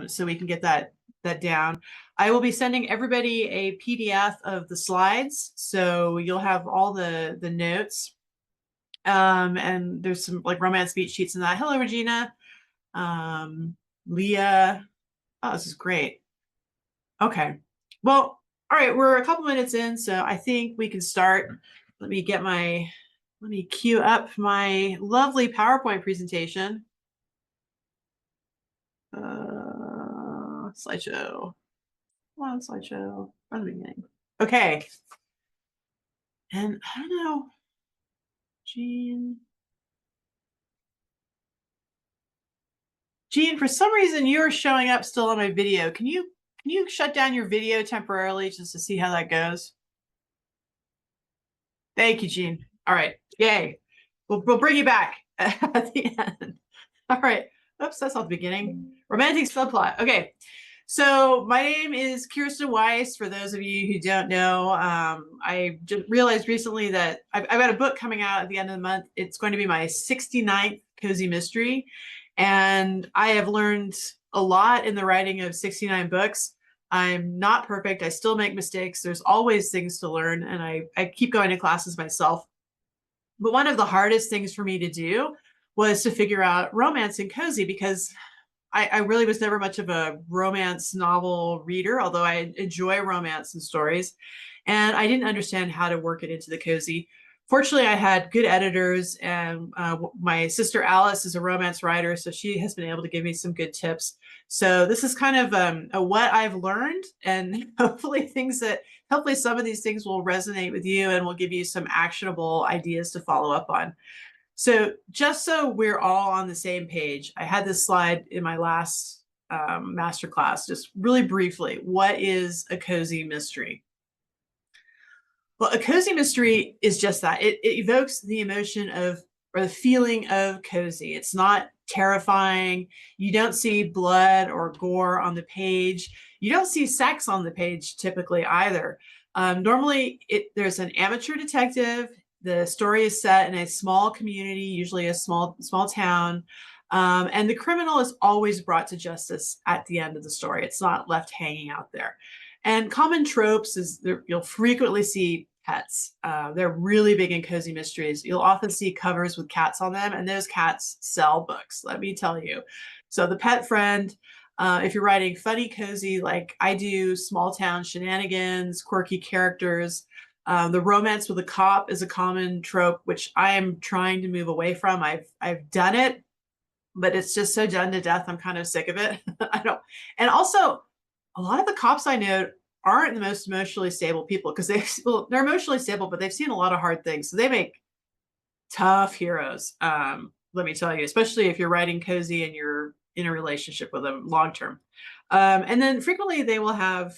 so we can get that down. I will be sending everybody a PDF of the slides, so you'll have all the notes. And there's some like romance beat sheets in that. Hello, Regina. Leah. Oh, this is great. Okay. Well, all right, we're a couple minutes in, so I think we can start. Let me queue up my lovely PowerPoint presentation. Slideshow. Come on, slideshow. From the beginning. Okay. And I don't know, Jean, for some reason you're showing up still on my video. Can you shut down your video temporarily just to see how that goes? Thank you, Jean. All right. Yay. We'll bring you back at the end. All right. Oops, that's not the beginning. Romantic subplot. Okay. So my name is Kirsten Weiss. For those of you who don't know, I just realized recently that I've got a book coming out at the end of the month. It's going to be my 69th cozy mystery. And I have learned a lot in the writing of 69 books. I'm not perfect. I still make mistakes. There's always things to learn. And I keep going to classes myself. But one of the hardest things for me to do was to figure out romance and cozy, because I really was never much of a romance novel reader, although I enjoy romance and stories. And I didn't understand how to work it into the cozy. Fortunately, I had good editors, and my sister Alice is a romance writer, so she has been able to give me some good tips. So this is kind of a what I've learned, and hopefully some of these things will resonate with you and will give you some actionable ideas to follow up on. So just so we're all on the same page, I had this slide in my last masterclass, just really briefly. What is a cozy mystery? Well, a cozy mystery is just that. It evokes the emotion of, or the feeling of cozy. It's not terrifying. You don't see blood or gore on the page. You don't see sex on the page typically either. Normally, there's an amateur detective. The story is set in a small community, usually a small town. And the criminal is always brought to justice at the end of the story. It's not left hanging out there. And common tropes is you'll frequently see pets. They're really big in cozy mysteries. You'll often see covers with cats on them, and those cats sell books, let me tell you. So the pet friend, if you're writing funny cozy like I do, small town shenanigans, quirky characters, the romance with a cop is a common trope, which I am trying to move away from. I've done it, but it's just so done to death. I'm kind of sick of it. And also, a lot of the cops I know aren't the most emotionally stable people, because they're emotionally stable, but they've seen a lot of hard things. So they make tough heroes. Let me tell you, especially if you're writing cozy and you're in a relationship with them long term. And then frequently they will have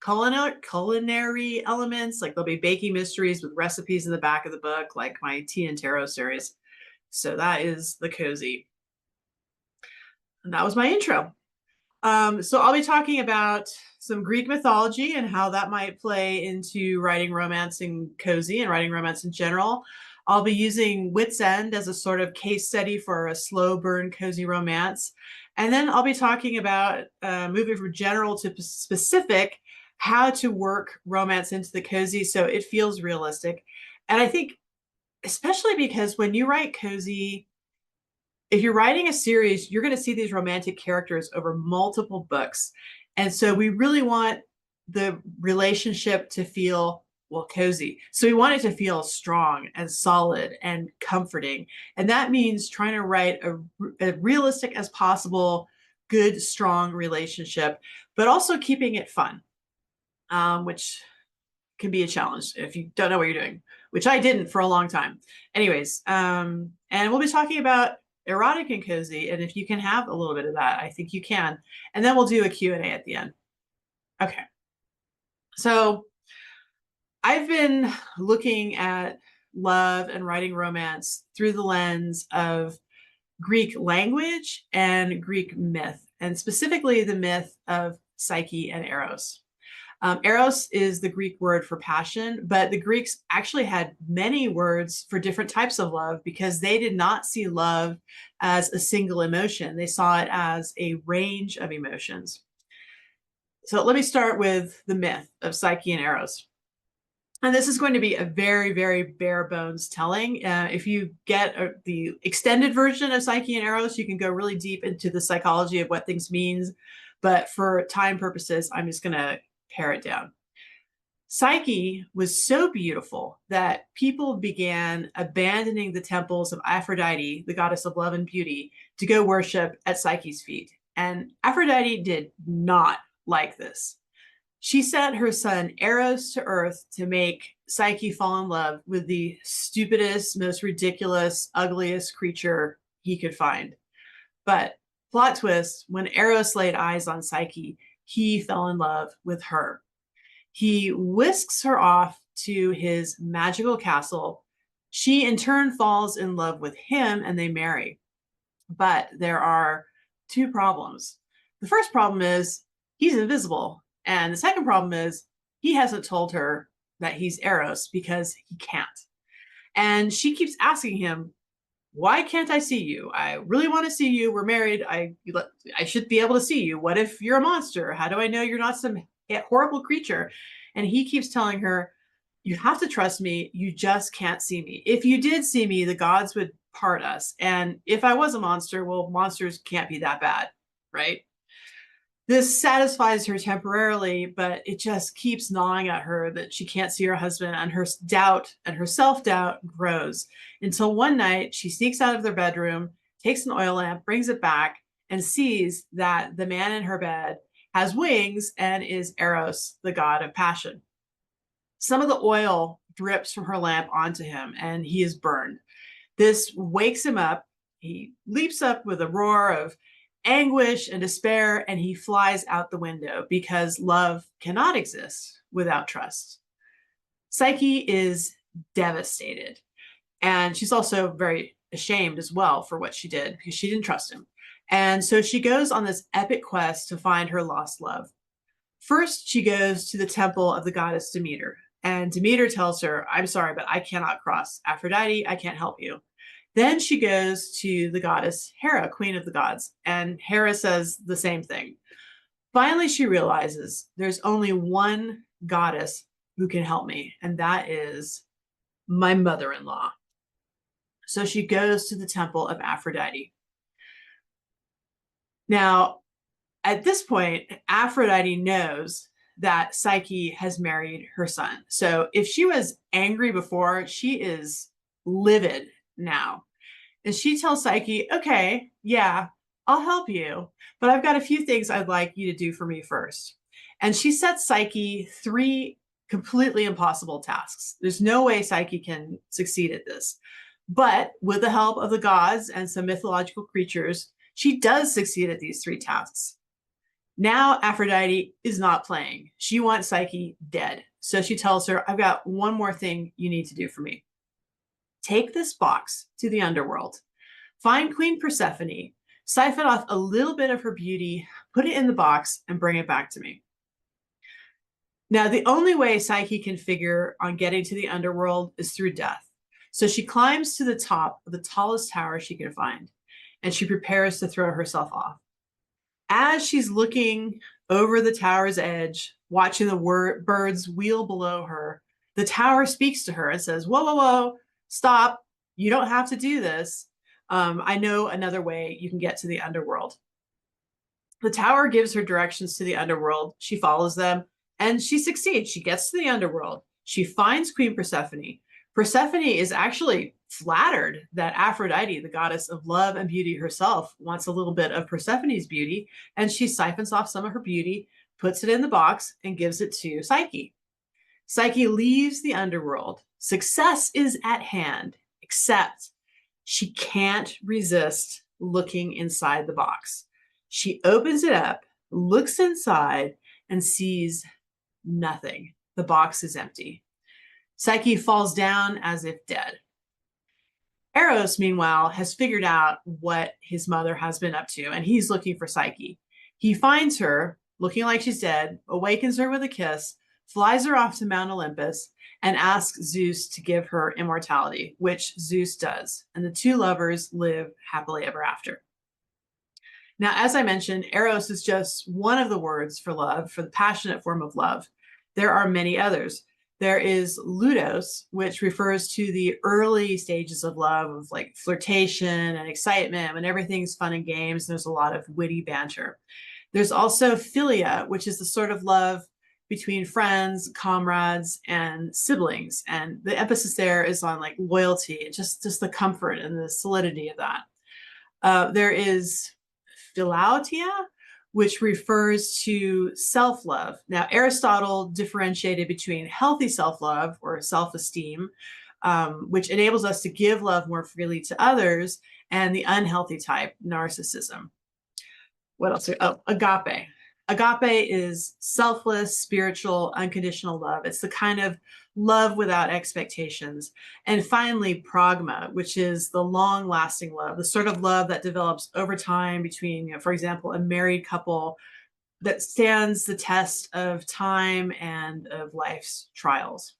culinary elements, like there'll be baking mysteries with recipes in the back of the book, like my Tea and Tarot series. So that is the cozy. And that was my intro. So I'll be talking about some Greek mythology and how that might play into writing romance and cozy and writing romance in general. I'll be using Wit's End as a sort of case study for a slow burn cozy romance. And then I'll be talking about moving from general to specific, how to work romance into the cozy so it feels realistic. And I think, especially because when you write cozy, if you're writing a series, you're going to see these romantic characters over multiple books. And so we really want the relationship to feel, well, cozy. So we want it to feel strong and solid and comforting. And that means trying to write a realistic as possible, good, strong relationship, but also keeping it fun, which can be a challenge if you don't know what you're doing, which I didn't for a long time. Anyways, and we'll be talking about erotic and cozy, and if you can have a little bit of that, I think you can. And then we'll do a Q&A at the end. Okay. So I've been looking at love and writing romance through the lens of Greek language and Greek myth, and specifically the myth of Psyche and Eros. Eros is the Greek word for passion, but the Greeks actually had many words for different types of love because they did not see love as a single emotion. They saw it as a range of emotions. So let me start with the myth of Psyche and Eros. And this is going to be a very, very bare bones telling. If you get the extended version of Psyche and Eros, you can go really deep into the psychology of what things means. But for time purposes, I'm just going to pare it down. Psyche was so beautiful that people began abandoning the temples of Aphrodite, the goddess of love and beauty, to go worship at Psyche's feet. And Aphrodite did not like this. She sent her son Eros to Earth to make Psyche fall in love with the stupidest, most ridiculous, ugliest creature he could find. But plot twist, when Eros laid eyes on Psyche, he fell in love with her. He whisks her off to his magical castle. She in turn falls in love with him and they marry. But there are two problems. The first problem is he's invisible. And the second problem is he hasn't told her that he's Eros because he can't. And she keeps asking him, why can't I see you? I really want to see you. We're married. I should be able to see you. What if you're a monster? How do I know you're not some horrible creature? And he keeps telling her, you have to trust me. You just can't see me. If you did see me, the gods would part us. And if I was a monster, well, monsters can't be that bad, right? This satisfies her temporarily, but it just keeps gnawing at her that she can't see her husband, and her doubt and her self-doubt grows until one night she sneaks out of their bedroom, takes an oil lamp, brings it back, and sees that the man in her bed has wings and is Eros, the god of passion. Some of the oil drips from her lamp onto him, and he is burned. This wakes him up. He leaps up with a roar of anguish and despair, and he flies out the window because love cannot exist without trust. Psyche is devastated, and she's also very ashamed as well for what she did because she didn't trust him. And so she goes on this epic quest to find her lost love. First, she goes to the temple of the goddess Demeter, and Demeter tells her, I'm sorry, but I cannot cross Aphrodite. I can't help you. Then she goes to the goddess Hera, queen of the gods, and Hera says the same thing. Finally, she realizes there's only one goddess who can help me, and that is my mother-in-law. So she goes to the temple of Aphrodite. Now, at this point, Aphrodite knows that Psyche has married her son. So if she was angry before, she is livid now. And she tells Psyche, okay, yeah, I'll help you, but I've got a few things I'd like you to do for me first. And she sets Psyche 3 completely impossible tasks. There's no way Psyche can succeed at this. But with the help of the gods and some mythological creatures, she does succeed at these 3 tasks. Now Aphrodite is not playing. She wants Psyche dead. So she tells her, I've got one more thing you need to do for me. Take this box to the underworld, find Queen Persephone, siphon off a little bit of her beauty, put it in the box, and bring it back to me. Now, the only way Psyche can figure on getting to the underworld is through death. So she climbs to the top of the tallest tower she can find, and she prepares to throw herself off. As she's looking over the tower's edge, watching the birds wheel below her, the tower speaks to her and says, whoa, whoa, whoa, stop. You don't have to do this. I know another way you can get to the underworld. The tower gives her directions to the underworld. She follows them and she succeeds. She gets to the underworld. She finds Queen Persephone. Persephone is actually flattered that Aphrodite, the goddess of love and beauty herself, wants a little bit of Persephone's beauty, and she siphons off some of her beauty, puts it in the box, and gives it to Psyche. Psyche leaves the underworld. Success is at hand, except she can't resist looking inside the box. She opens it up, looks inside, and sees nothing. The box is empty. Psyche falls down as if dead. Eros, meanwhile, has figured out what his mother has been up to, and he's looking for Psyche. He finds her, looking like she's dead, awakens her with a kiss, flies her off to Mount Olympus, and asks Zeus to give her immortality, which Zeus does. And the two lovers live happily ever after. Now, as I mentioned, eros is just one of the words for love, for the passionate form of love. There are many others. There is ludos, which refers to the early stages of love, of like flirtation and excitement, when everything's fun and games. There's a lot of witty banter. There's also philia, which is the sort of love between friends, comrades, and siblings. And the emphasis there is on like loyalty, just the comfort and the solidity of that. There is philautia, which refers to self-love. Now, Aristotle differentiated between healthy self-love or self-esteem, which enables us to give love more freely to others, and the unhealthy type, narcissism. What else? Oh, agape. Agape is selfless, spiritual, unconditional love. It's the kind of love without expectations. And finally, pragma, which is the long-lasting love, the sort of love that develops over time between, for example, a married couple that stands the test of time and of life's trials.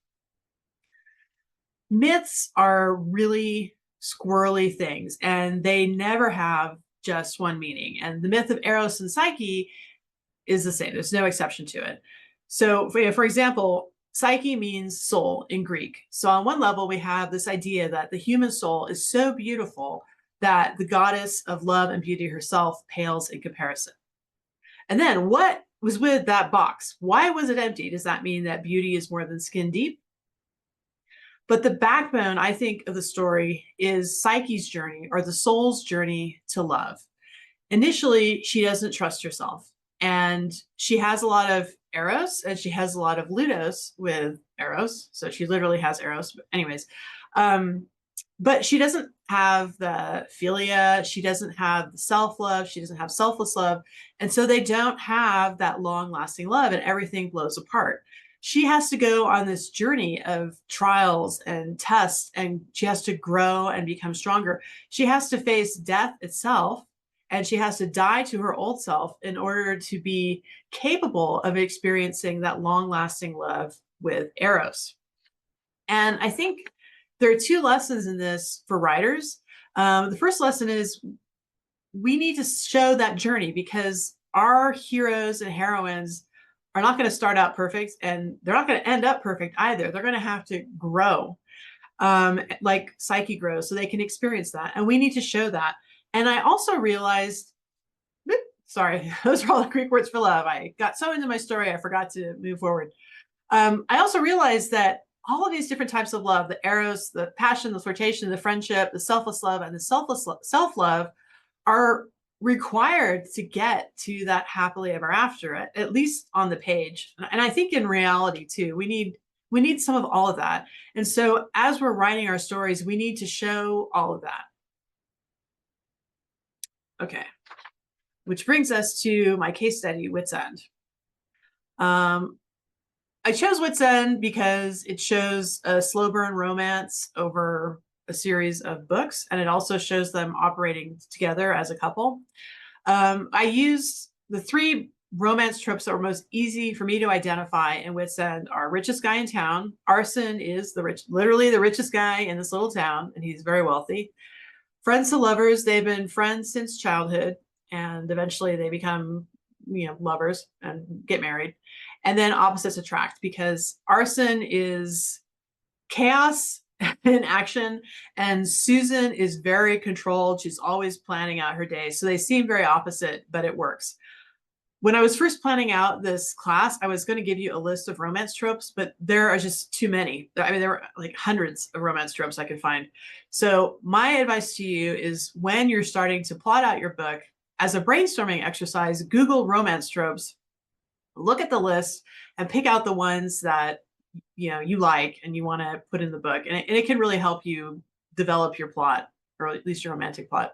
Myths are really squirrely things, and they never have just one meaning. And the myth of Eros and Psyche is the same. There's no exception to it. So, for example, Psyche means soul in Greek. So on one level, we have this idea that the human soul is so beautiful that the goddess of love and beauty herself pales in comparison. And then what was with that box? Why was it empty? Does that mean that beauty is more than skin deep? But the backbone, I think, of the story is Psyche's journey, or the soul's journey to love. Initially, she doesn't trust herself. And she has a lot of eros, and she has a lot of ludos with eros. So she literally has eros. But anyways, but she doesn't have the philia. She doesn't have the self-love. She doesn't have selfless love. And so they don't have that long-lasting love, and everything blows apart. She has to go on this journey of trials and tests, and she has to grow and become stronger. She has to face death itself, and she has to die to her old self in order to be capable of experiencing that long-lasting love with eros. And I think there are two lessons in this for writers. The first lesson is we need to show that journey, because our heroes and heroines are not going to start out perfect, and they're not going to end up perfect either. They're going to have to grow, like Psyche grows, so they can experience that. And we need to show that. And I also realized, sorry, those are all the Greek words for love. I got so into my story, I forgot to move forward. I also realized that all of these different types of love, the eros, the passion, the flirtation, the friendship, the selfless love, and the self-love are required to get to that happily ever after, at least on the page. And I think in reality too, we need some of all of that. And so as we're writing our stories, we need to show all of that. Okay, which brings us to my case study, Wit's End. I chose Wit's End because it shows a slow burn romance over a series of books, and it also shows them operating together as a couple. I used the three romance tropes that were most easy for me to identify in Wit's End are richest guy in town. Arson is literally the richest guy in this little town, and he's very wealthy. Friends to lovers, they've been friends since childhood, and eventually they become, lovers and get married. And then opposites attract, because Arson is chaos in action, and Susan is very controlled. She's always planning out her day. So they seem very opposite, but it works. When I was first planning out this class, I was going to give you a list of romance tropes, but there are just too many. I mean, there were like hundreds of romance tropes I could find. So my advice to you is, when you're starting to plot out your book, as a brainstorming exercise, Google romance tropes, look at the list, and pick out the ones that you like and you want to put in the book. And it can really help you develop your plot, or at least your romantic plot.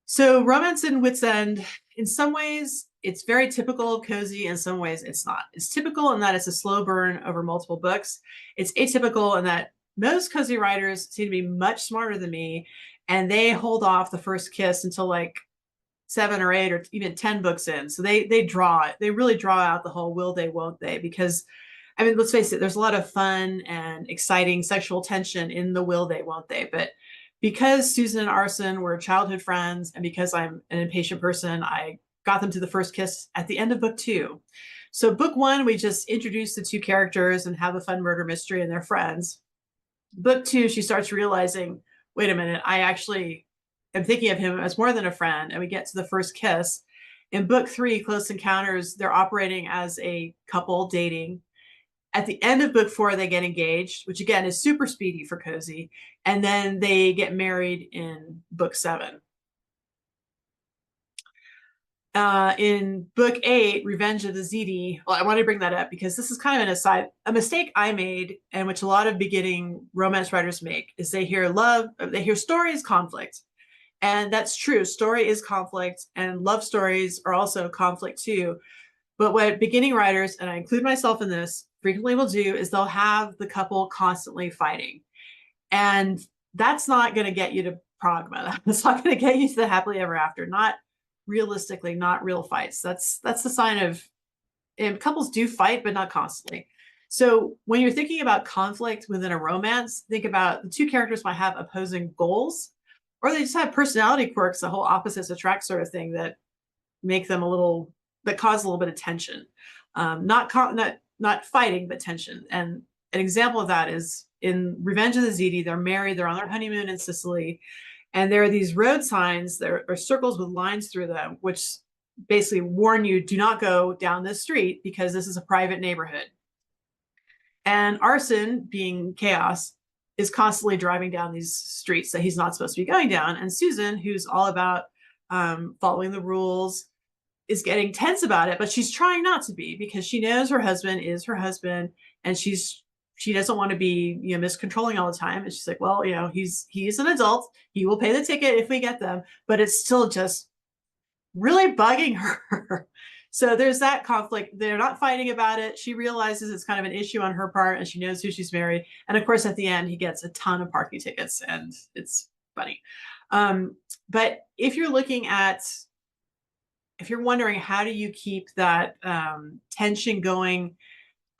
So romance in Wit's End, in some ways, it's very typical of cozy. In some ways, it's not. It's typical in that it's a slow burn over multiple books. It's atypical in that most cozy writers seem to be much smarter than me, and they hold off the first kiss until like 7 or 8 or even 10 books in. So they really draw out the whole will they, won't they, because I mean, let's face it, there's a lot of fun and exciting sexual tension in the will they, won't they. But because Susan and Arson were childhood friends, and because I'm an impatient person, I got them to the first kiss at the end of book 2. So book 1, we just introduce the 2 characters and have a fun murder mystery and they're friends. Book 2, she starts realizing, wait a minute, I actually am thinking of him as more than a friend, and we get to the first kiss. In book 3, Close Encounters, they're operating as a couple dating. At the end of book 4, they get engaged, which again is super speedy for cozy. And then they get married in book 7. In book 8, Revenge of the ZD, well, I want to bring that up because this is kind of an aside. A mistake I made, and which a lot of beginning romance writers make, is they hear story is conflict. And that's true. Story is conflict, and love stories are also conflict too. But what beginning writers, and I include myself in this, frequently will do is they'll have the couple constantly fighting. And that's not going to get you to pragma. That's not going to get you to the happily ever after. Not realistically, not real fights. That's the sign of, and couples do fight, but not constantly. So when you're thinking about conflict within a romance, think about the 2 characters might have opposing goals, or they just have personality quirks, the whole opposites attract sort of thing that make them that cause a little bit of tension. Not fighting, but tension. And an example of that is in Revenge of the ZD, they're married, they're on their honeymoon in Sicily, and there are these road signs, there are circles with lines through them, which basically warn you, do not go down this street because this is a private neighborhood. And Arson, being chaos, is constantly driving down these streets that he's not supposed to be going down. And Susan, who's all about following the rules, is getting tense about it, but she's trying not to be, because she knows her husband is her husband, and she doesn't want to be, miscontrolling all the time. And she's like, well, he's an adult. He will pay the ticket if we get them, but it's still just really bugging her. So there's that conflict. They're not fighting about it. She realizes it's kind of an issue on her part, and she knows who she's married. And of course, at the end, he gets a ton of parking tickets, and it's funny. But if you're wondering how do you keep that tension going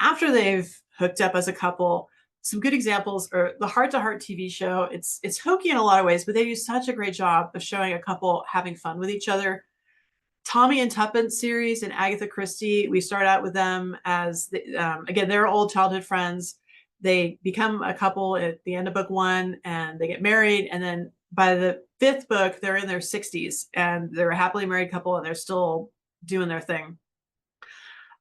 after they've hooked up as a couple, some good examples are the Heart to Heart TV show. It's hokey in a lot of ways, but they do such a great job of showing a couple having fun with each other. Tommy and Tuppence series and Agatha Christie, we start out with them as, again, they're old childhood friends. They become a couple at the end of book 1, and they get married, and then by the 5th book, they're in their 60s, and they're a happily married couple, and they're still doing their thing.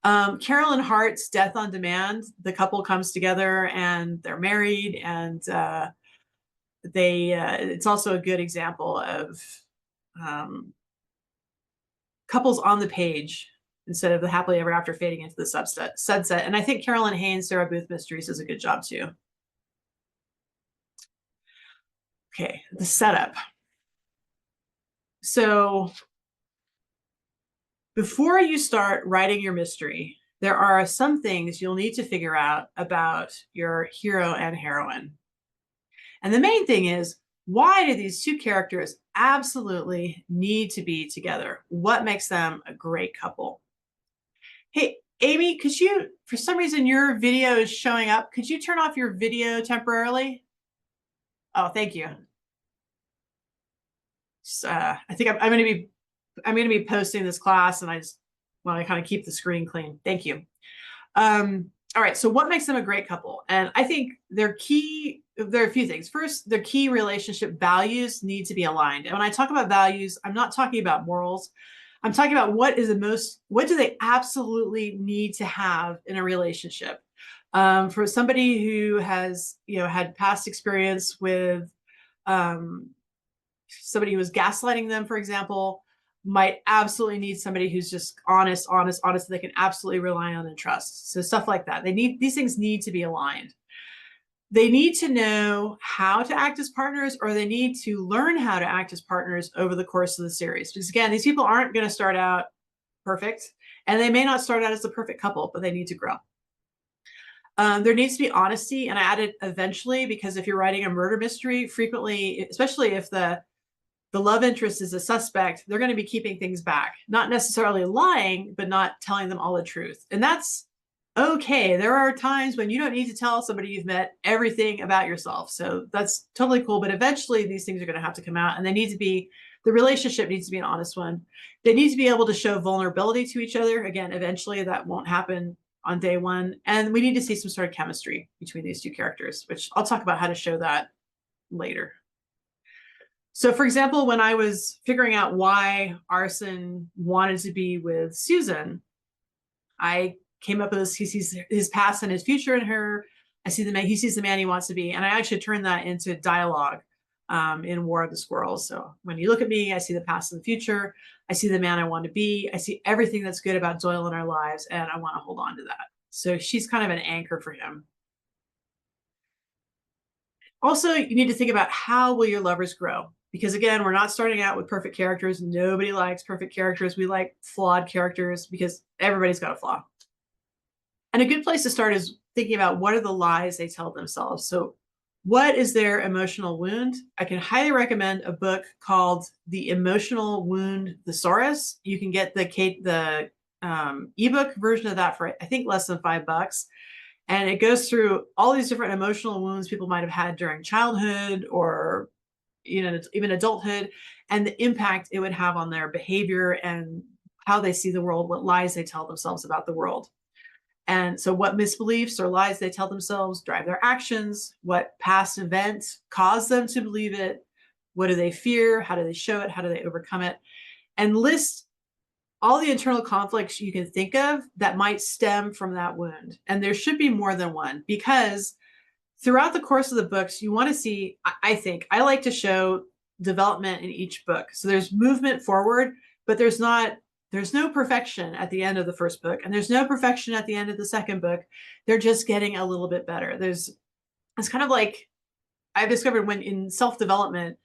Carolyn Hart's Death on Demand, the couple comes together and they're married, and it's also a good example of couples on the page instead of the happily ever after fading into the sunset. And I think Carolyn Haynes' Sarah Booth Mysteries does a good job too. Okay, the setup. So before you start writing your mystery, there are some things you'll need to figure out about your hero and heroine. And the main thing is, why do these 2 characters absolutely need to be together? What makes them a great couple? Hey, Amy, could you, for some reason your video is showing up. Could you turn off your video temporarily? Oh, thank you. I think I'm going to be posting this class, and I just want to kind of keep the screen clean. Thank you. All right. So what makes them a great couple? And I think there are a few things. First, their key relationship values need to be aligned. And when I talk about values, I'm not talking about morals. I'm talking about what do they absolutely need to have in a relationship? For somebody who has, had past experience with somebody who was gaslighting them, for example, might absolutely need somebody who's just honest, that they can absolutely rely on and trust. So stuff like that. These things need to be aligned. They need to know how to act as partners, or they need to learn how to act as partners over the course of the series. Because again, these people aren't going to start out perfect, and they may not start out as the perfect couple, but they need to grow. There needs to be honesty, and I added eventually, because if you're writing a murder mystery, frequently, especially if the the love interest is a suspect, they're going to be keeping things back, not necessarily lying, but not telling them all the truth. And that's okay. There are times when you don't need to tell somebody you've met everything about yourself. So that's totally cool. But eventually these things are going to have to come out, and they need to be, the relationship needs to be an honest one. They need to be able to show vulnerability to each other. Again, eventually that won't happen on day one. And we need to see some sort of chemistry between these two characters, which I'll talk about how to show that later. So for example, when I was figuring out why Arson wanted to be with Susan, I came up with this. He sees his past and his future in her. I see the man, he sees the man he wants to be. And I actually turned that into dialogue in War of the Squirrels. So when you look at me, I see the past and the future. I see the man I want to be. I see everything that's good about Doyle in our lives, and I want to hold on to that. So she's kind of an anchor for him. Also, you need to think about how will your lovers grow? Because again, we're not starting out with perfect characters. Nobody likes perfect characters. We like flawed characters because everybody's got a flaw. And a good place to start is thinking about what are the lies they tell themselves. So what is their emotional wound? I can highly recommend a book called The Emotional Wound Thesaurus. You can get the ebook version of that for, I think, less than $5. And it goes through all these different emotional wounds people might have had during childhood or even adulthood, and the impact it would have on their behavior and how they see the world, what lies they tell themselves about the world. And so what misbeliefs or lies they tell themselves drive their actions, what past events cause them to believe it, what do they fear, how do they show it, how do they overcome it, and list all the internal conflicts you can think of that might stem from that wound. And there should be more than one, because throughout the course of the books, you want to see, I like to show development in each book. So there's movement forward, but there's no perfection at the end of the first book, and there's no perfection at the end of the second book. They're just getting a little bit better. It's kind of like I've discovered when in self-development,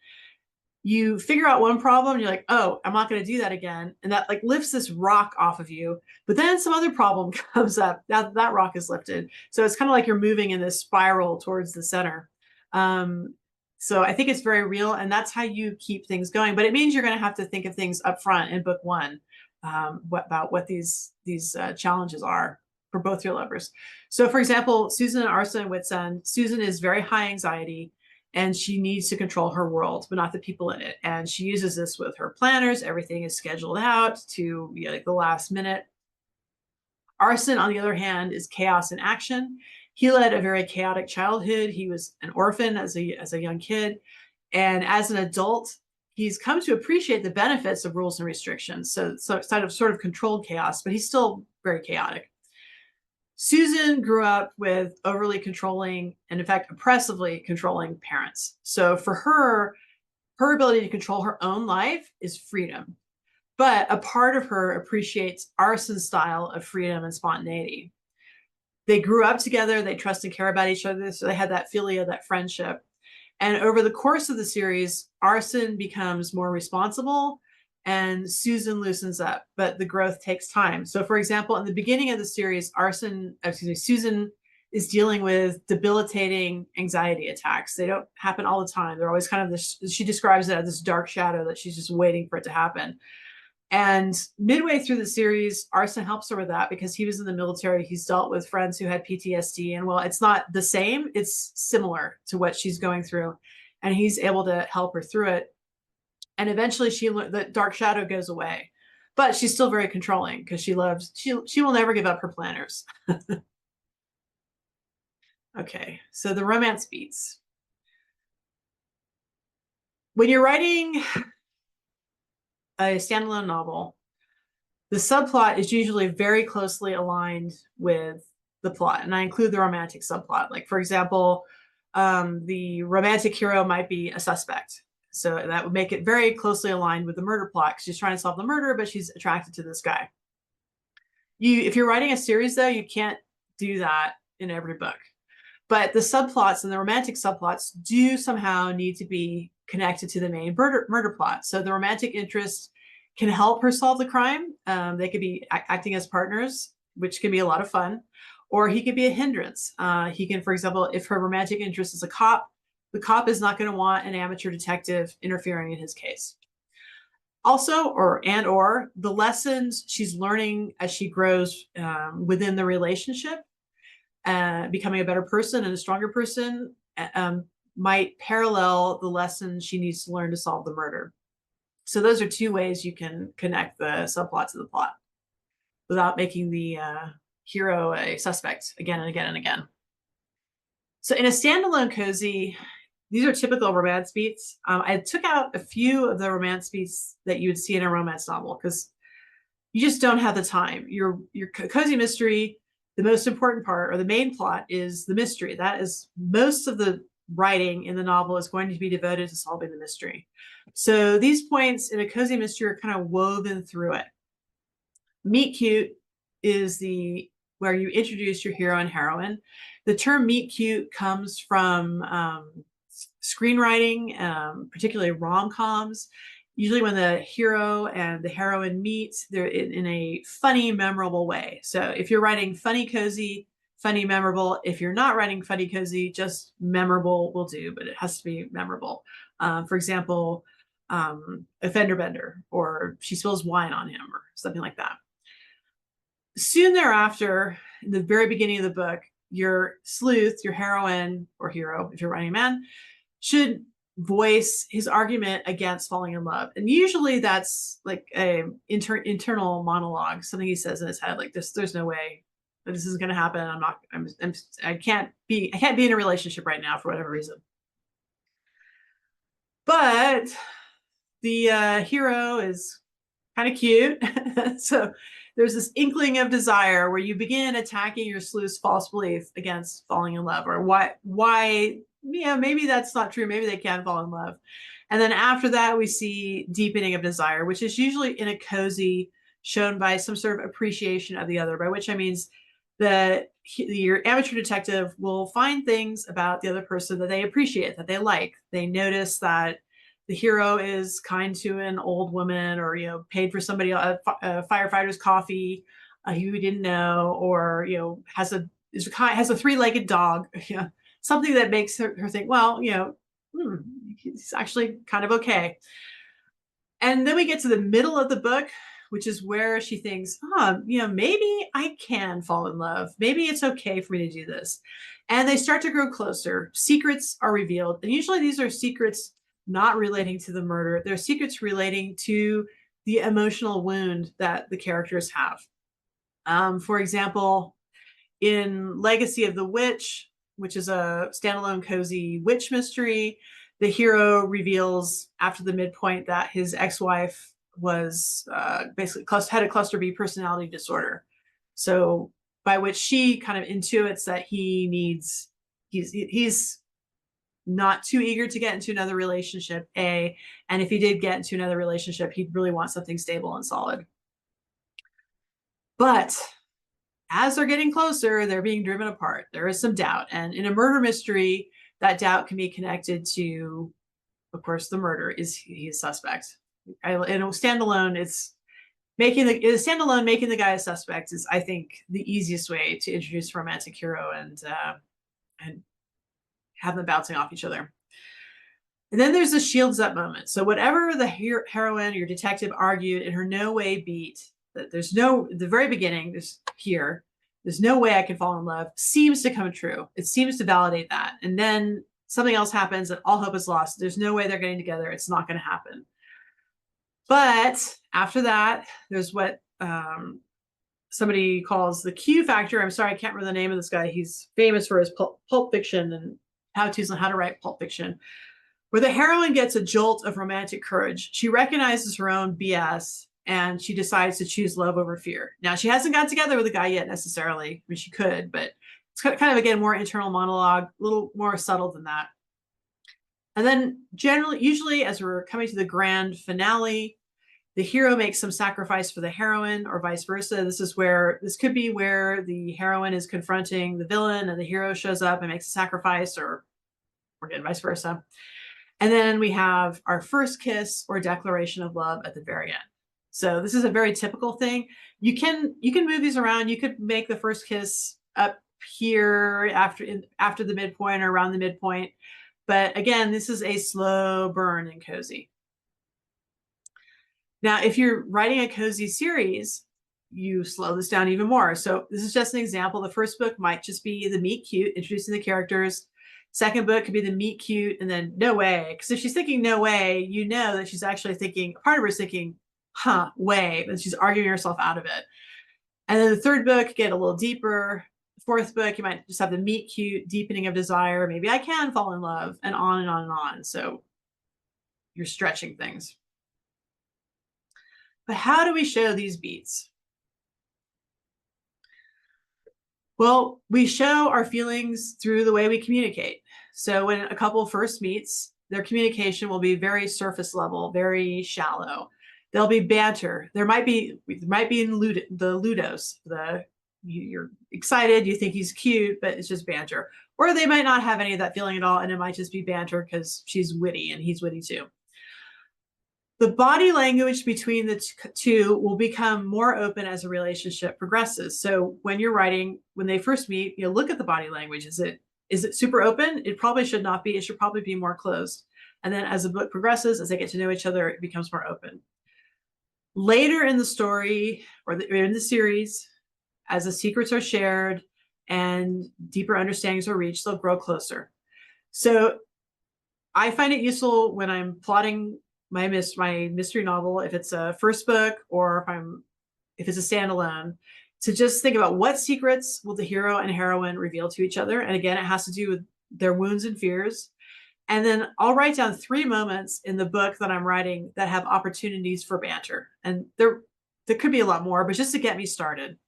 you figure out one problem and you're like, oh, I'm not going to do that again. And that like lifts this rock off of you. But then some other problem comes up. That rock is lifted. So it's kind of like you're moving in this spiral towards the center. So I think it's very real. And that's how you keep things going. But it means you're going to have to think of things up front in book one, about what these challenges are for both your lovers. So for example, Susan and Arson Whitsun, Susan is very high anxiety, and she needs to control her world, but not the people in it. And she uses this with her planners. Everything is scheduled out to like the last minute. Arson, on the other hand, is chaos in action. He led a very chaotic childhood. He was an orphan as a young kid. And as an adult, he's come to appreciate the benefits of rules and restrictions. So sort of controlled chaos, but he's still very chaotic. Susan grew up with overly controlling and, in fact, oppressively controlling parents. So for her ability to control her own life is freedom. But a part of her appreciates Arson's style of freedom and spontaneity. They grew up together. They trust and care about each other. So they had that philia, that friendship. And over the course of the series, Arson becomes more responsible and Susan loosens up, but the growth takes time. So for example, in the beginning of the series, Susan is dealing with debilitating anxiety attacks. They don't happen all the time. They're always kind of this, she describes it as this dark shadow that she's just waiting for it to happen. And midway through the series, Arson helps her with that because he was in the military. He's dealt with friends who had PTSD, and well, it's not the same, it's similar to what she's going through. And he's able to help her through it. And eventually the dark shadow goes away, but she's still very controlling because she will never give up her planners. Okay, so the romance beats. When you're writing a standalone novel, the subplot is usually very closely aligned with the plot. And I include the romantic subplot. Like, for example, the romantic hero might be a suspect. So that would make it very closely aligned with the murder plot because she's trying to solve the murder, but she's attracted to this guy. If you're writing a series, though, you can't do that in every book. But the subplots and the romantic subplots do somehow need to be connected to the main murder plot. So the romantic interest can help her solve the crime. They could be acting as partners, which can be a lot of fun. Or he could be a hindrance. He can, for example, if her romantic interest is a cop, the cop is not going to want an amateur detective interfering in his case. Also, or the lessons she's learning as she grows within the relationship, becoming a better person and a stronger person, might parallel the lessons she needs to learn to solve the murder. So those are two ways you can connect the subplot to the plot without making the hero a suspect again and again and again. So in a standalone cozy, these are typical romance beats. I took out a few of the romance beats that you would see in a romance novel because you just don't have the time. Your cozy mystery, the most important part or the main plot is the mystery. That is most of the writing in the novel is going to be devoted to solving the mystery. So these points in a cozy mystery are kind of woven through it. Meet cute is where you introduce your hero and heroine. The term meet cute comes from screenwriting, particularly rom-coms. Usually when the hero and the heroine meet, they're in a funny, memorable way. So if you're writing funny cozy, funny, memorable. If you're not writing funny cozy, just memorable will do, but it has to be memorable. For example, a fender bender, or she spills wine on him, or something like that. Soon thereafter, in the very beginning of the book, your sleuth, your heroine or hero, if you're writing a man, should voice his argument against falling in love. And usually that's like a internal monologue, something he says in his head, like there's no way that this is going to happen. I can't be in a relationship right now for whatever reason. But the hero is kind of cute. So there's this inkling of desire where you begin attacking your sleuth's false belief against falling in love, or why maybe that's not true. Maybe they can fall in love. And then after that, we see deepening of desire, which is usually in a cozy, shown by some sort of appreciation of the other, by which I means that your amateur detective will find things about the other person that they appreciate, that they like. They notice that the hero is kind to an old woman, or paid for somebody a firefighter's coffee who we didn't know, or has a three-legged dog, something that makes her think, well, he's actually kind of okay. And then we get to the middle of the book, which is where she thinks, maybe I can fall in love. Maybe it's okay for me to do this. And they start to grow closer. Secrets are revealed. And usually these are secrets not relating to the murder. They're secrets relating to the emotional wound that the characters have. For example, in Legacy of the Witch, which is a standalone cozy witch mystery, the hero reveals after the midpoint that his ex-wife was basically had a cluster B personality disorder. So by which she kind of intuits that he's not too eager to get into another relationship, and if he did get into another relationship, he'd really want something stable and solid. But as they're getting closer, they're being driven apart. There is some doubt. And in a murder mystery, that doubt can be connected to, of course, the murder. Is he a suspect? In a standalone, making the guy a suspect is, I think, the easiest way to introduce a romantic hero and have them bouncing off each other. And then there's the shields up moment. So whatever the heroine or your detective argued in her no way beat, that the very beginning, there's no way I can fall in love, seems to come true. It seems to validate that. And then something else happens and all hope is lost. There's no way they're getting together. It's not going to happen. But after that, there's what somebody calls the Q factor. I'm sorry, I can't remember the name of this guy. He's famous for his pulp fiction and how-tos on how to write pulp fiction, where the heroine gets a jolt of romantic courage. She recognizes her own BS and she decides to choose love over fear. Now, she hasn't got together with a guy yet necessarily. I mean, she could, but it's kind of, again, more internal monologue, a little more subtle than that. And then usually as we're coming to the grand finale, the hero makes some sacrifice for the heroine, or vice versa. This could be where the heroine is confronting the villain and the hero shows up and makes a sacrifice, or again, vice versa. And then we have our first kiss or declaration of love at the very end. So this is a very typical thing. You can move these around. You could make the first kiss up here after the midpoint or around the midpoint. But again, this is a slow burn and cozy. Now, if you're writing a cozy series, you slow this down even more. So this is just an example. The first book might just be the meet cute, introducing the characters. Second book could be the meet cute and then no way. Because if she's thinking no way, you know that she's actually thinking, part of her is thinking, huh, way, and she's arguing herself out of it. And then the third book, get a little deeper. Fourth book, you might just have the meet cute, deepening of desire. Maybe I can fall in love, and on and on and on. So you're stretching things. But how do we show these beats? Well, we show our feelings through the way we communicate. So when a couple first meets, their communication will be very surface level, very shallow. There'll be banter. There might be in the Ludos, you're excited, you think he's cute, but it's just banter. Or they might not have any of that feeling at all, and it might just be banter because she's witty and he's witty too. The body language between the two will become more open as a relationship progresses. So when you're writing, when they first meet, you look at the body language. Is it super open? It probably should not be. It should probably be more closed. And then as the book progresses, as they get to know each other, it becomes more open. Later in the story or in the series, as the secrets are shared and deeper understandings are reached, they'll grow closer. So I find it useful when I'm plotting my mystery novel, if it's a first book or if it's a standalone, to just think about what secrets will the hero and heroine reveal to each other. And again, it has to do with their wounds and fears. And then I'll write down 3 moments in the book that I'm writing that have opportunities for banter. And there could be a lot more, but just to get me started.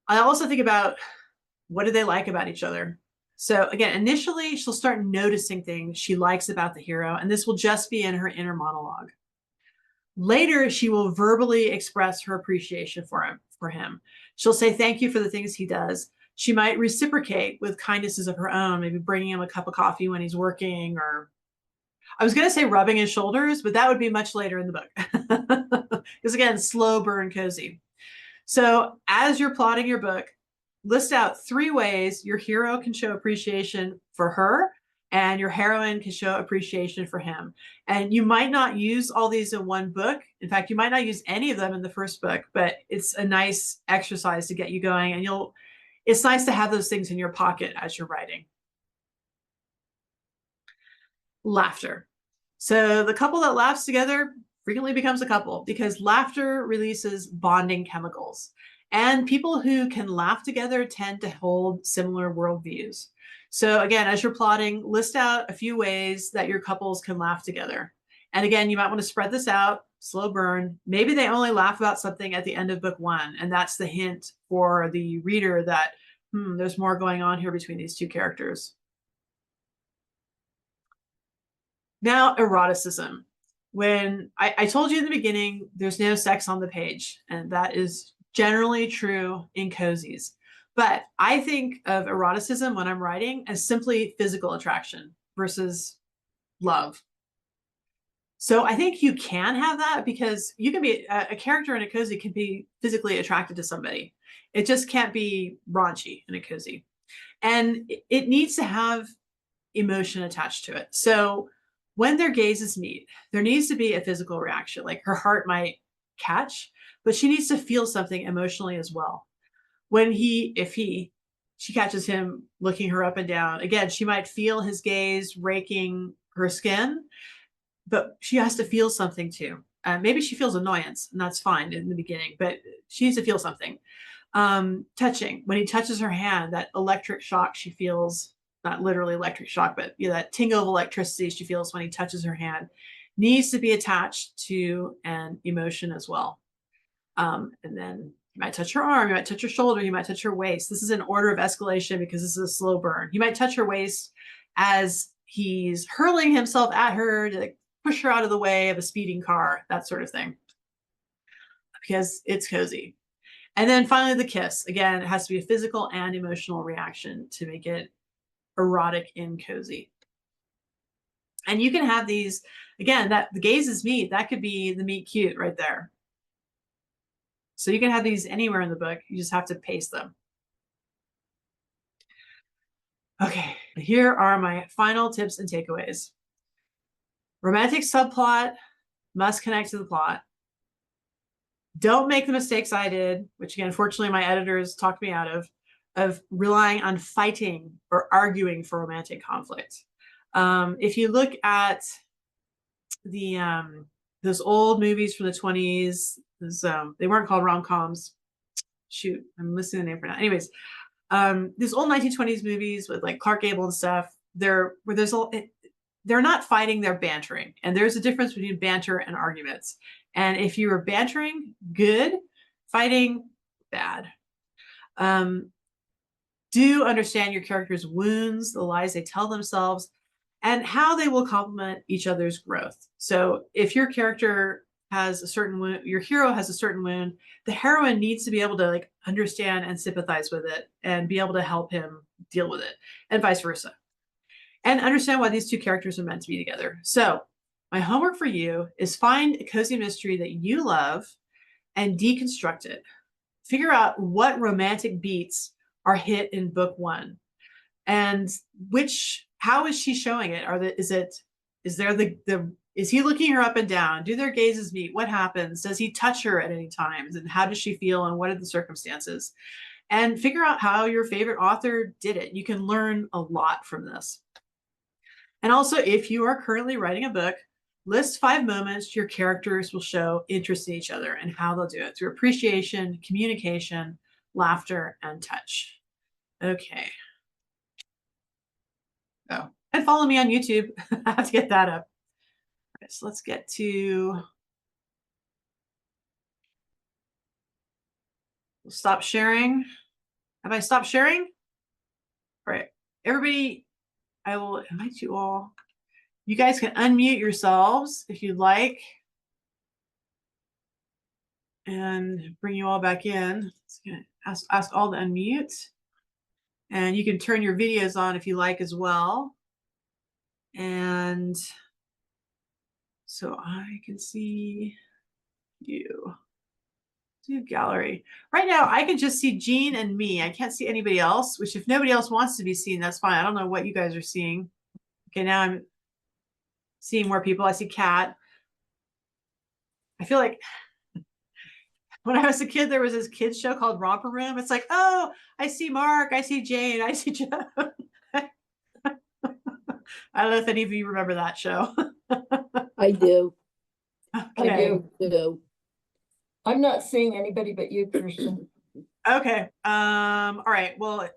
I also think about, what do they like about each other? So again, initially she'll start noticing things she likes about the hero, and this will just be in her inner monologue. Later, she will verbally express her appreciation for him. She'll say thank you for the things he does. She might reciprocate with kindnesses of her own, maybe bringing him a cup of coffee when he's working, or I was going to say rubbing his shoulders, but that would be much later in the book. Because again, slow burn cozy. So as you're plotting your book, list out 3 ways your hero can show appreciation for her and your heroine can show appreciation for him. And you might not use all these in one book. In fact, you might not use any of them in the first book, but it's a nice exercise to get you going. And it's nice to have those things in your pocket as you're writing. Laughter. So the couple that laughs together frequently becomes a couple because laughter releases bonding chemicals. And people who can laugh together tend to hold similar worldviews. So again, as you're plotting, list out a few ways that your couples can laugh together. And again, you might want to spread this out, slow burn. Maybe they only laugh about something at the end of book 1, and that's the hint for the reader that, there's more going on here between these 2 characters. Now, eroticism. When I told you in the beginning, there's no sex on the page, and that is generally true in cozies. But I think of eroticism when I'm writing as simply physical attraction versus love. So I think you can have that because you can be a character in a cozy can be physically attracted to somebody. It just can't be raunchy in a cozy. And it needs to have emotion attached to it. So when their gazes meet, there needs to be a physical reaction. Like her heart might catch, but she needs to feel something emotionally as well. If she catches him looking her up and down, again, she might feel his gaze raking her skin, but she has to feel something too. Maybe she feels annoyance, and that's fine in the beginning, but she needs to feel something. Touching, when he touches her hand, that electric shock she feels, not literally electric shock, but that tingle of electricity she feels when he touches her hand needs to be attached to an emotion as well. And then you might touch her arm, you might touch her shoulder, you might touch her waist. This is an order of escalation because this is a slow burn. You might touch her waist as he's hurling himself at her to push her out of the way of a speeding car, that sort of thing, because it's cozy. And then finally, the kiss. Again, it has to be a physical and emotional reaction to make it erotic and cozy. And you can have these, again, that the gazes meet, that could be the meet cute right there. So you can have these anywhere in the book. You just have to paste them. Okay, here are my final tips and takeaways. Romantic subplot must connect to the plot. Don't make the mistakes I did, which again, fortunately, my editors talked me out of relying on fighting or arguing for romantic conflict. If you look at the those old movies from the 20s, they weren't called rom-coms. Shoot, I'm missing the name for now. Anyways, these old 1920s movies with like Clark Gable and stuff, they're not fighting, they're bantering. And there's a difference between banter and arguments. And if you were bantering, good. Fighting, bad. Do understand your character's wounds, the lies they tell themselves, and how they will complement each other's growth. So if your character has a certain wound, your hero has a certain wound, the heroine needs to be able to like understand and sympathize with it and be able to help him deal with it, and vice versa. And understand why these two characters are meant to be together. So my homework for you is find a cozy mystery that you love and deconstruct it. Figure out what romantic beats are hit in book one, and how is she showing it? Is he looking her up and down? Do their gazes meet? What happens? Does he touch her at any times? And how does she feel? And what are the circumstances? And figure out how your favorite author did it. You can learn a lot from this. And also, if you are currently writing a book, list 5 moments your characters will show interest in each other and how they'll do it through appreciation, communication, laughter, and touch. Okay. Oh, and follow me on YouTube. I have to get that up. Okay, so let's get to. We'll stop sharing. Have I stopped sharing? All right, everybody, I will invite you all. You guys can unmute yourselves if you'd like, and bring you all back in. It's gonna ask all to unmute, and you can turn your videos on if you like as well. And so I can see you. Do gallery. Right now, I can just see Jean and me. I can't see anybody else, which if nobody else wants to be seen, that's fine. I don't know what you guys are seeing. Okay, now I'm seeing more people. I see Kat. I feel like when I was a kid, there was this kids show called Romper Room. It's like, oh, I see Mark, I see Jane, I see Joe. I don't know if any of you remember that show. I do. Okay. I do. I'm not seeing anybody but you, Kirsten. Okay. All right. Well,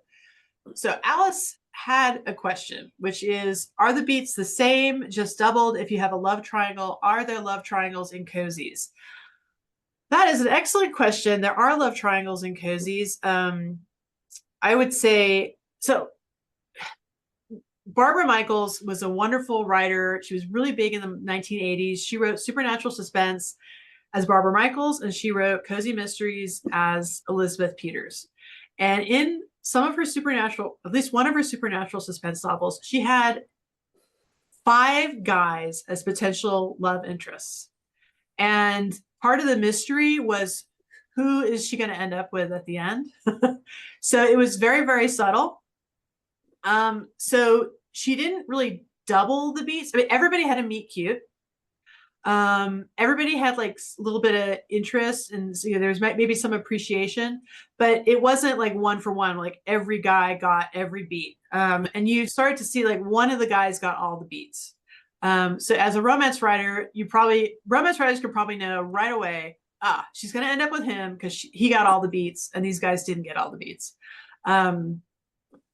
so Alice had a question, which is, are the beats the same, just doubled if you have a love triangle? Are there love triangles in cozies? That is an excellent question. There are love triangles in cozies. I would say, so Barbara Michaels was a wonderful writer. She was really big in the 1980s. She wrote supernatural suspense as Barbara Michaels, and she wrote cozy mysteries as Elizabeth Peters. And in some of her supernatural, at least one of her supernatural suspense novels, she had 5 guys as potential love interests. And part of the mystery was, who is she going to end up with at the end? So it was very, very subtle. So she didn't really double the beats. I mean, everybody had to meet cute. Everybody had like a little bit of interest, and so, there's maybe some appreciation, but it wasn't like one for one, like every guy got every beat. And you started to see like one of the guys got all the beats. So as a romance writer, romance writers could probably know right away, she's going to end up with him because he got all the beats and these guys didn't get all the beats.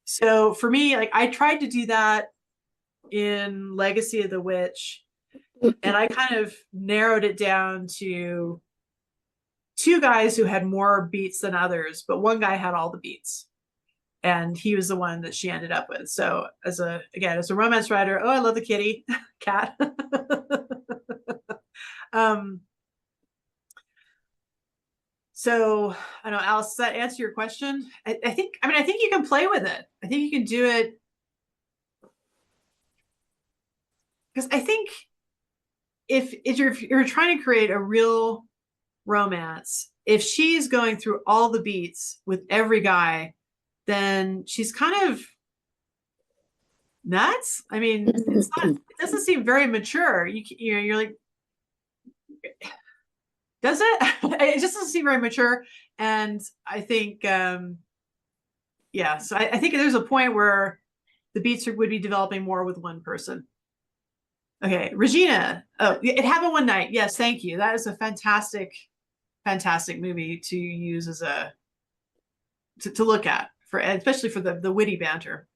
So for me, like I tried to do that in Legacy of the Witch, and I kind of narrowed it down to 2 guys who had more beats than others, but one guy had all the beats, and he was the one that she ended up with. So as a romance writer, I love the kitty cat. So I don't know, Alice, does that answer your question? I think you can play with it. I think you can do it, because I think if you're trying to create a real romance, if she's going through all the beats with every guy, then she's kind of nuts. I mean, it's not. It doesn't seem very mature. You're like, does it? It just doesn't seem very mature. And I think, yeah. So I think there's a point where the beats would be developing more with one person. Okay, Regina. Oh, It Happened One Night. Yes, thank you. That is a fantastic, fantastic movie to use as a to look at for, especially for the witty banter.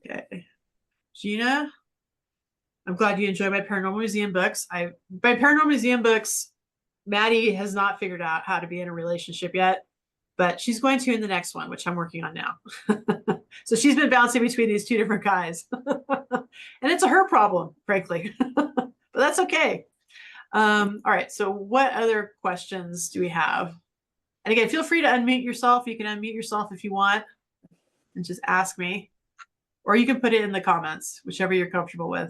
Okay, Gina. I'm glad you enjoy my paranormal museum books. My paranormal museum books, Maddie has not figured out how to be in a relationship yet, but she's going to in the next one, which I'm working on now. So she's been bouncing between these two different guys. And it's her problem, frankly. But that's okay. All right. So what other questions do we have? And again, feel free to unmute yourself. You can unmute yourself if you want and just ask me. Or you can put it in the comments, whichever you're comfortable with.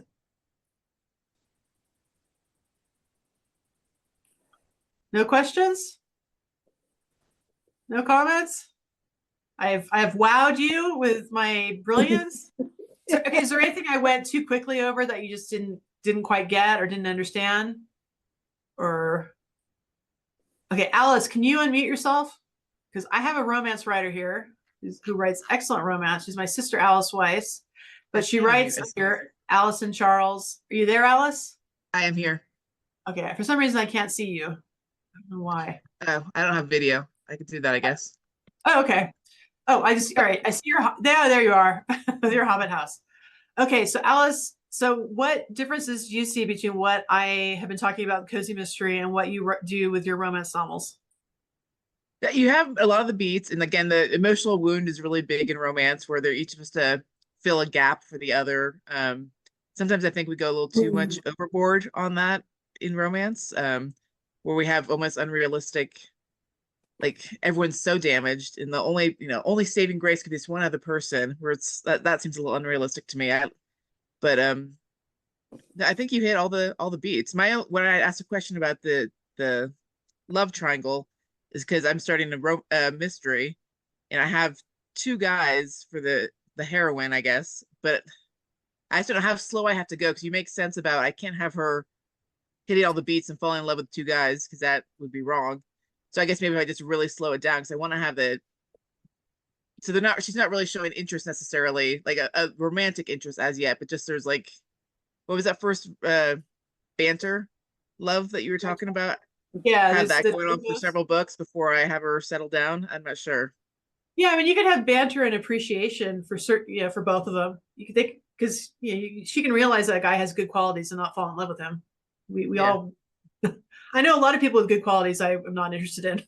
No questions? No comments? I have wowed you with my brilliance. Okay, is there anything I went too quickly over that you just didn't quite get or didn't understand? Or okay, Alice, can you unmute yourself? Because I have a romance writer here who writes excellent romance. She's my sister, Alice Weiss, but she writes under Allison Charles. Are you there, Alice? I am here. Okay, for some reason I can't see you. I don't know why. Oh, I don't have video. I could do that, I guess. Oh, okay. Oh, all right. I see there you are. Your Hobbit house. Okay, so Alice, so what differences do you see between what I have been talking about cozy mystery and what you do with your romance novels? You have a lot of the beats, and again, the emotional wound is really big in romance, where they're each supposed to fill a gap for the other. Sometimes I think we go a little too much overboard on that in romance, where we have almost unrealistic, like everyone's so damaged, and the only saving grace could be this one other person, where that seems a little unrealistic to me. But I think you hit all the beats. When I asked a question about the love triangle, is because I'm starting a mystery, and I have two guys for the heroine, I guess, but I just don't know how slow I have to go, because you make sense about I can't have her hitting all the beats and falling in love with two guys, because that would be wrong. So I guess maybe if I just really slow it down, because I want to have so she's not really showing interest necessarily, like a romantic interest as yet, but just there's like, what was that first banter love that you were talking about? Yeah, have that going on for several books before I have her settle down. I'm not sure. Yeah, I mean, you could have banter and appreciation for certain, for both of them. You could think, because she can realize that guy has good qualities and not fall in love with him. We all, I know a lot of people with good qualities I am not interested in.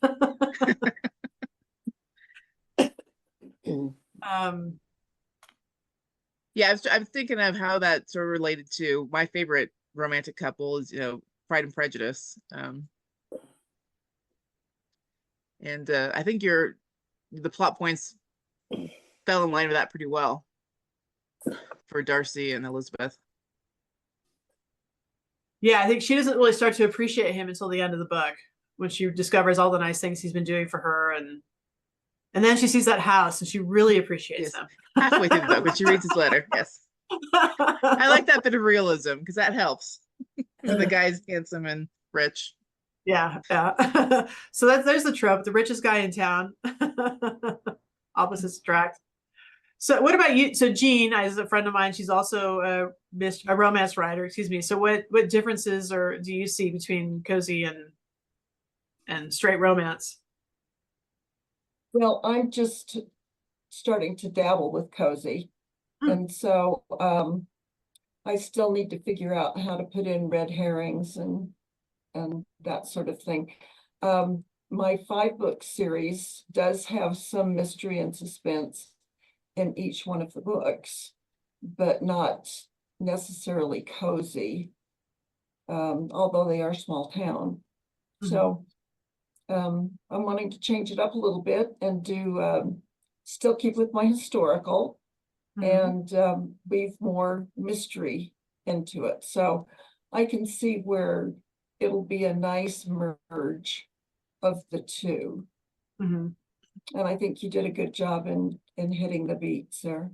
Yeah, I'm thinking of how that sort of related to my favorite romantic couple is, Pride and Prejudice. And I think the plot points fell in line with that pretty well for Darcy and Elizabeth. Yeah, I think she doesn't really start to appreciate him until the end of the book, when she discovers all the nice things he's been doing for her, and then she sees that house and she really appreciates him. Halfway through the book, when she reads his letter, yes. I like that bit of realism, because that helps. The guy's handsome and rich. Yeah. So there's the trope, the richest guy in town. Opposites attract. So what about you? So Jean is a friend of mine. She's also a romance writer, excuse me. So what differences do you see between cozy and straight romance? Well, I'm just starting to dabble with cozy. And so I still need to figure out how to put in red herrings and that sort of thing. My 5-book series does have some mystery and suspense in each one of the books, but not necessarily cozy, although they are small town. So I'm wanting to change it up a little bit and do still keep with my historical and weave more mystery into it. So I can see where it'll be a nice merge of the two. And I think you did a good job in hitting the beats there.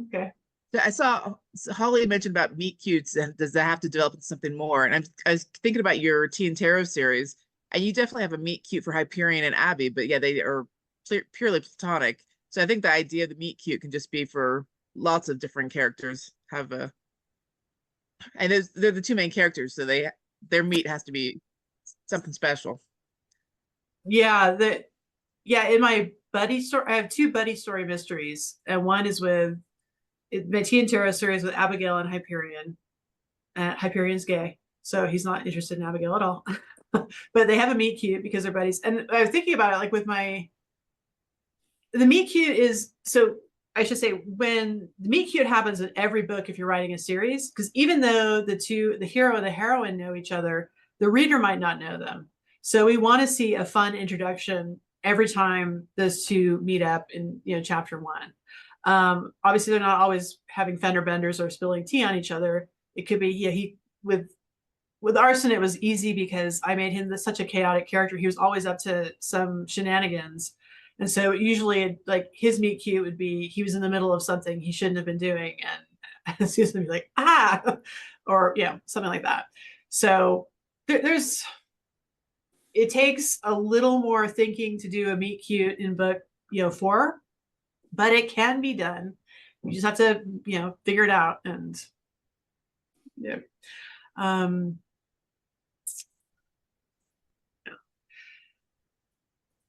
Okay. So I saw Holly mentioned about meet cutes, and does that have to develop into something more? And I was thinking about your Teen Tarot series, and you definitely have a meet cute for Hyperion and Abby, but yeah, they are purely platonic. So I think the idea of the meet cute can just be for lots of different characters. Have a, and they're the two main characters, so their meet has to be something special. Yeah, in my buddy story, I have two buddy story mysteries, and one is with my Teen Tarot series with Abigail and Hyperion. Hyperion's gay, so he's not interested in Abigail at all. But they have a meet cute because they're buddies. And I was thinking about it, like with the meet cute is, so I should say, when the meet cute happens in every book if you're writing a series, because even though the hero and the heroine know each other, the reader might not know them. So we want to see a fun introduction every time those two meet up in chapter one. Obviously they're not always having fender benders or spilling tea on each other. It could be, he with Arson, it was easy because I made him such a chaotic character. He was always up to some shenanigans. And so usually like his meet cute would be, he was in the middle of something he shouldn't have been doing. And Susan would be like, or something like that. So it takes a little more thinking to do a meet cute in book 4, but it can be done. You just have to figure it out. And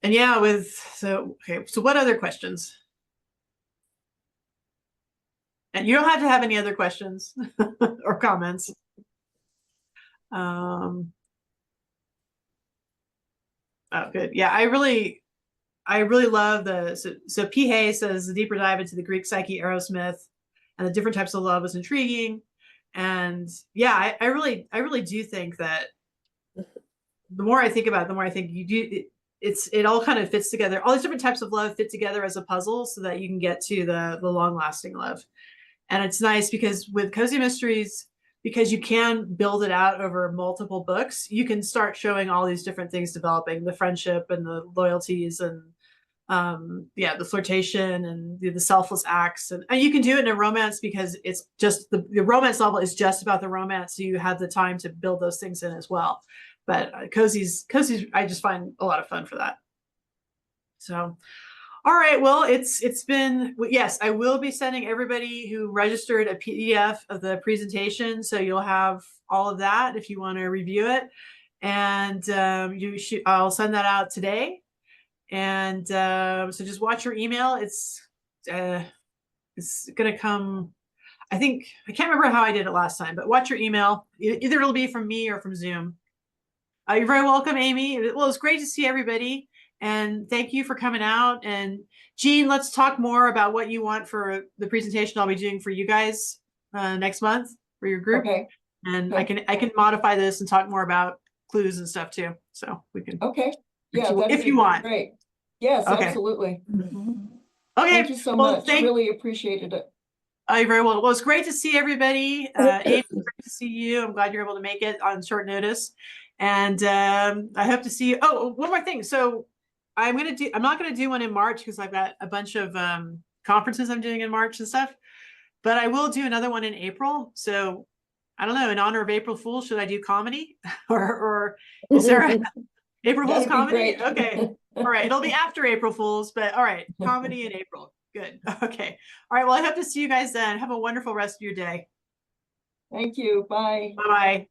and so what other questions? And you don't have to have any other questions or comments. Oh, good. Yeah, I really love so P. Hay says the deeper dive into the Greek psyche, Aerosmith, and the different types of love was intriguing. And yeah, I really do think that the more I think about it, the more I think you do it all kind of fits together. All these different types of love fit together as a puzzle so that you can get to the long-lasting love. And it's nice because with Cozy Mysteries, because you can build it out over multiple books, you can start showing all these different things developing, the friendship and the loyalties and the flirtation and the selfless acts. And you can do it in a romance because it's just the romance novel is just about the romance. So you have the time to build those things in as well. But Cozy's, I just find a lot of fun for that. So, all right. Well, it's been, yes, I will be sending everybody who registered a PDF of the presentation. So you'll have all of that if you want to review it. And I'll send that out today. And so just watch your email. It's going to come. I think, I can't remember how I did it last time, but watch your email. Either it'll be from me or from Zoom. You're very welcome, Amy. Well, it's great to see everybody. And thank you for coming out. And Jean, let's talk more about what you want for the presentation I'll be doing for you guys next month for your group. Okay. And okay. I can modify this and talk more about clues and stuff too. So we can. Okay. Yeah, if you want. Great. Yes, okay. Absolutely. Okay. Thank you so much. Really appreciated it. You're very well. Well, it's great to see everybody. Amy, great to see you. I'm glad you're able to make it on short notice. And I hope to see you. Oh, one more thing. So I'm not going to do one in March because I've got a bunch of conferences I'm doing in March and stuff, but I will do another one in April. So I don't know, in honor of April Fool's, should I do comedy or is there April Fool's comedy? Okay. All right. It'll be after April Fool's, but all right. Comedy in April. Good. Okay. All right. Well, I hope to see you guys then. Have a wonderful rest of your day. Thank you. Bye. Bye-bye.